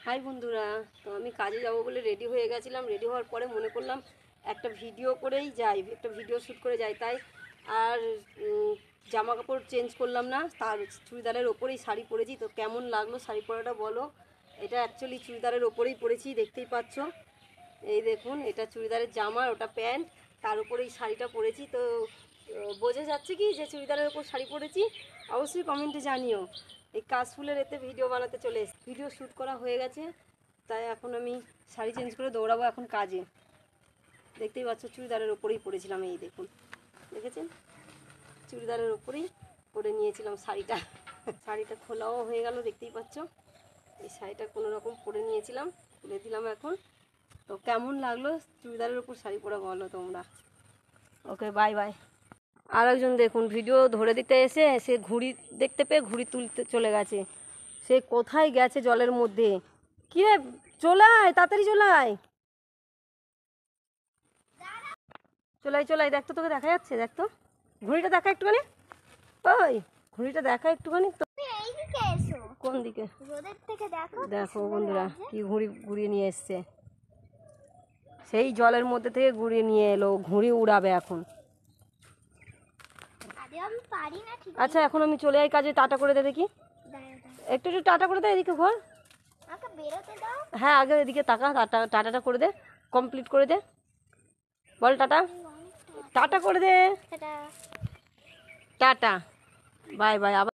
High বন্ধুরা, তো আমি কাজে যাব বলে রেডি হয়ে গেছিলাম। রেডি হওয়ার পরে মনে করলাম একটা ভিডিও করেই যাই, একটা ভিডিও শ্যুট করে যাই। তাই আর জামা কাপড় চেঞ্জ করলাম না, তার চুড়িদারের ওপরেই শাড়ি পরেছি। তো কেমন লাগলো শাড়ি পরাটা বলো। এটা অ্যাকচুয়ালি চুড়িদারের ওপরেই পরেছি, দেখতেই পাচ্ছ। এই দেখুন, এটা চুড়িদারের জামা, ওটা প্যান্ট, তার উপরেই শাড়িটা পরেছি। তো বোঝা যাচ্ছে কি যে চুড়িদারের ওপর শাড়ি পরেছি? অবশ্যই কমেন্টে জানিও। এই কাশফুলের এতে ভিডিও বানাতে চলে এসেছি, ভিডিও শ্যুট করা হয়ে গেছে। তাই এখন আমি শাড়ি চেঞ্জ করে দৌড়াবো এখন কাজে। দেখতেই পাচ্ছ চুড়িদারের ওপরেই পরেছিলাম, এই দেখুন, দেখেছেন? চুড়িদারের ওপরেই পরে নিয়েছিলাম শাড়িটা। শাড়িটা খোলাও হয়ে গেল, দেখতেই পাচ্ছ। এই শাড়িটা কোনো রকম পরে নিয়েছিলাম, খুলে দিলাম এখন। তো কেমন লাগলো চুড়িদারের ওপর শাড়ি পরা বলো তোমরা। ওকে, বাই বাই। আর একজন দেখুন, ভিডিও ধরে দিতে এসে সে ঘুড়ি দেখতে পেয়ে ঘুড়ি তুলতে চলে গেছে। সে কোথায় গেছে জলের মধ্যে। কি রে, চলে আয়, তাড়াতাড়ি চলে আয়, চলে আয়, চলে আয়। দেখ তো, তোকে দেখা যাচ্ছে? দেখ তো, ঘুড়িটা দেখা একটুখানি। ওই ঘুড়িটা দেখা একটুখানি তো। কোন দিকে? দেখো বন্ধুরা, কি ঘুড়ি ঘুরিয়ে নিয়ে এসছে। সেই জলের মধ্যে থেকে ঘুরিয়ে নিয়ে এলো, ঘুড়ি উড়াবে এখন। আচ্ছা, এখন আমি চলে যাই কাজে। টাটা করে দে দেখি, একটু একটু টাটা করে দে। এদিকে ঘর, হ্যাঁ আগে এদিকে তাকা, টাটাটা করে দে, কমপ্লিট করে দে, বল টাটা। টাটা করে দে, টাটা, বাই বাই। আবার